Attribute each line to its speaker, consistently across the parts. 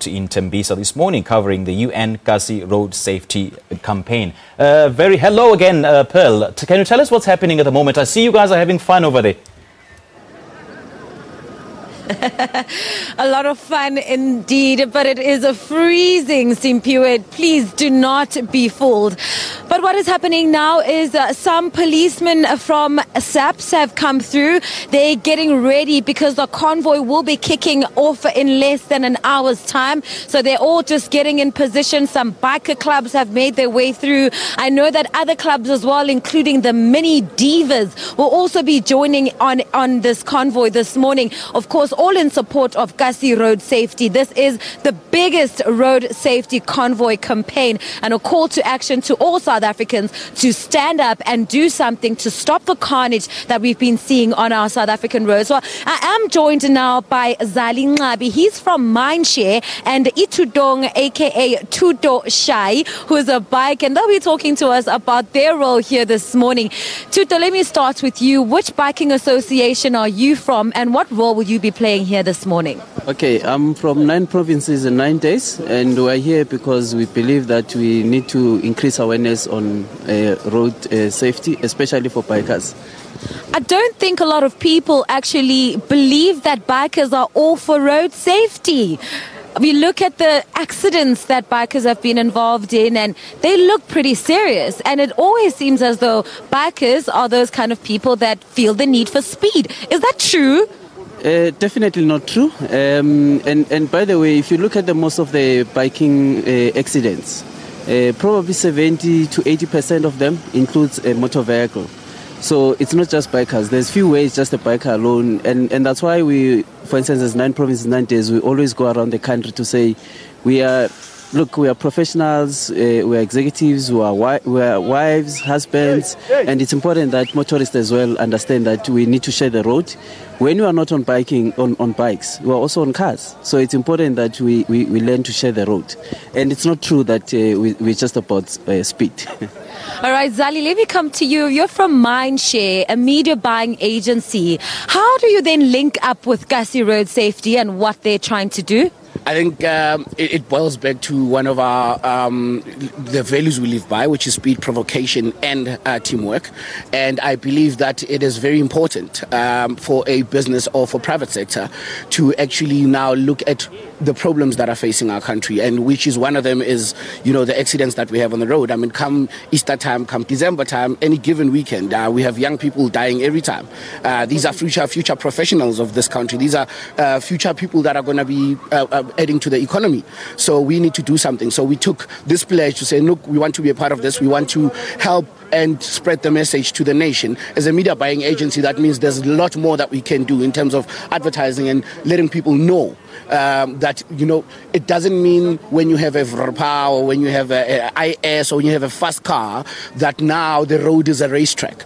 Speaker 1: in Tembisa this morning covering the UN Kasi Road Safety Campaign. Hello again, Pearl. Can you tell us what's happening at the moment? I see you guys are having fun over there.
Speaker 2: A lot of fun indeed, but it is a freezing, Simpiwe. Please do not be fooled. But what is happening now is some policemen from SABC have come through. They're getting ready because the convoy will be kicking off in less than an hour's time. So they're all just getting in position. Some biker clubs have made their way through. I know that other clubs as well, including the Mini Divas, will also be joining on this convoy this morning. Of course, all in support of Kasi Road Safety. This is the biggest road safety convoy campaign and a call to action to all South Africans to stand up and do something to stop the carnage that we've been seeing on our South African roads. Well, I am joined now by Zali Ngabi. He's from Mindshare, and Itudong, aka Tudo Shai, who is a bike, and they'll be talking to us about their role here this morning. Tudo, let me start with you. Which biking association are you from, and what role will you be playing here this morning?
Speaker 3: Okay, I'm from 9 provinces in 9 days, and we're here because we believe that we need to increase awareness on road safety, especially for bikers.
Speaker 2: I don't think a lot of people actually believe that bikers are all for road safety. We look at the accidents that bikers have been involved in and they look pretty serious. And it always seems as though bikers are those kind of people that feel the need for speed. Is that true?
Speaker 3: Definitely not true. And by the way, if you look at most of the biking accidents, probably 70 to 80% of them includes a motor vehicle. So it's not just bikers. There's few ways just a biker alone. And that's why we, for instance, as 9 provinces, 9 days, we always go around the country to say we are professionals, we are executives, we are wives, husbands, and it's important that motorists as well understand that we need to share the road. When we are not on bikes, we are also on cars. So it's important that we learn to share the road. And it's not true that we're just about speed.
Speaker 2: All right, Zali, let me come to you. You're from Mindshare, a media buying agency. How do you then link up with Kasi Road Safety and what they're trying to do?
Speaker 4: I think it boils back to one of our the values we live by, which is speed, provocation, and teamwork. And I believe that it is very important for a business or for private sector to actually now look at the problems that are facing our country, and which is one of them is, the accidents that we have on the road. I mean, come Easter time, come December time, any given weekend, we have young people dying every time. These are future professionals of this country. These are future people that are going to be adding to the economy. So we need to do something. So we took this pledge to say, look, we want to be a part of this. We want to help and spread the message to the nation. As a media buying agency, that means there's a lot more that we can do in terms of advertising and letting people know that, it doesn't mean when you have a Vrpa or when you have a IS or when you have a fast car that now the road is a racetrack.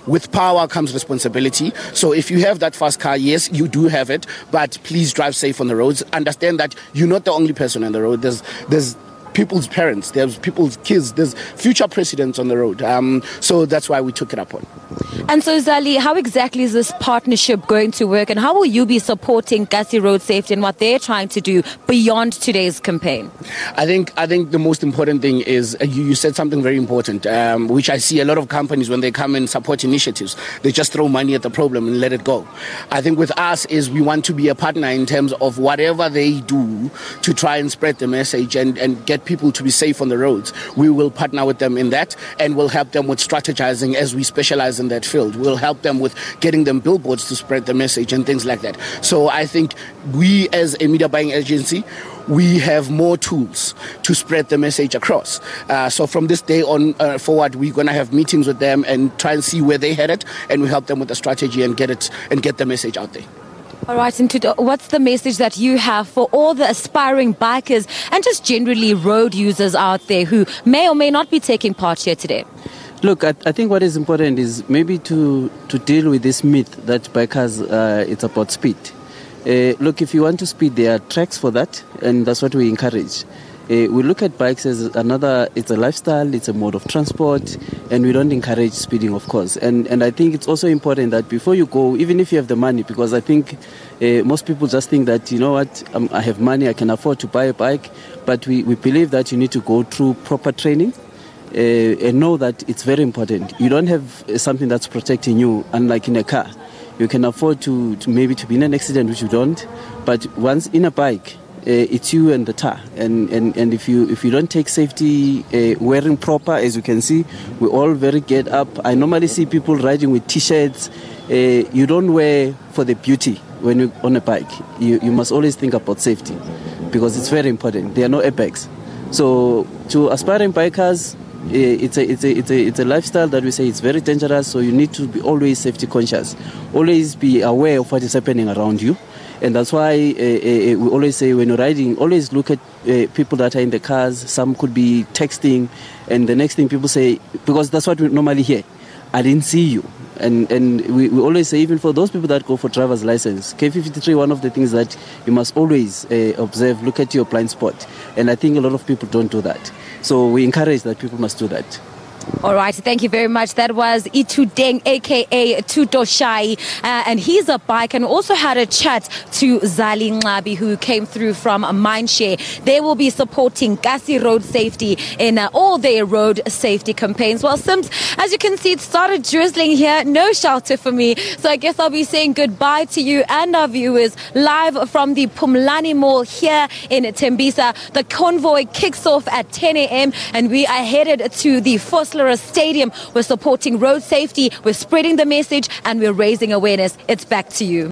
Speaker 4: With power comes responsibility. So if you have that fast car, yes, you do have it, but please drive safe on the roads. Understand that you're not the only person on the road. There's people's parents, there's people's kids, there's future presidents on the road. So that's why we took it up on.
Speaker 2: And so, Zali, how exactly is this partnership going to work, and how will you be supporting Kasi Road Safety and what they're trying to do beyond today's campaign?
Speaker 4: I think the most important thing is you said something very important, which I see a lot of companies when they come and support initiatives, they just throw money at the problem and let it go. I think with us is we want to be a partner in terms of whatever they do to try and spread the message and get people to be safe on the roads. We will partner with them in that, and we'll help them with strategizing as we specialize in that field. We'll help them with getting them billboards to spread the message and things like that. So I think we as a media buying agency, we have more tools to spread the message across. So from this day on forward, we're going to have meetings with them and try and see where they headed, and we help them with the strategy and get the message out there.
Speaker 2: All right, and what's the message that you have for all the aspiring bikers and just generally road users out there who may or may not be taking part here today?
Speaker 3: Look, I think what is important is maybe to deal with this myth that bikers, it's about speed. Look, if you want to speed, there are tracks for that, and that's what we encourage. We look at bikes as it's a lifestyle, it's a mode of transport, and we don't encourage speeding, of course. And I think it's also important that before you go, even if you have the money, because I think most people just think that, you know what, I have money, I can afford to buy a bike, but we believe that you need to go through proper training and know that it's very important. You don't have something that's protecting you, unlike in a car. You can afford to maybe to be in an accident, which you don't, but once in a bike, it's you and the tar, and if you don't take safety wearing proper, as you can see, we all very get up. I normally see people riding with t-shirts. You don't wear for the beauty when you're on a bike. You must always think about safety, because it's very important. There are no airbags. So to aspiring bikers, it's a lifestyle that we say it's very dangerous. So you need to be always safety conscious, always be aware of what is happening around you. And that's why we always say when you're riding, always look at people that are in the cars. Some could be texting, and the next thing people say, because that's what we normally hear, I didn't see you. And we always say, even for those people that go for driver's license, K53, one of the things that you must always observe, look at your blind spot. And I think a lot of people don't do that. So we encourage that people must do that.
Speaker 2: All right, thank you very much. That was Itudeng, aka Tutoshai, and he's a bike, and also had a chat to Zali Nglabi, who came through from Mindshare. They will be supporting Kasi Road Safety in all their road safety campaigns. Well, Sims, as you can see, it started drizzling here. No shelter for me, so I guess I'll be saying goodbye to you and our viewers live from the Pumlani Mall here in Tembisa. The convoy kicks off at 10 a.m. and we are headed to the Stadium. We're supporting road safety, we're spreading the message, and we're raising awareness. It's back to you.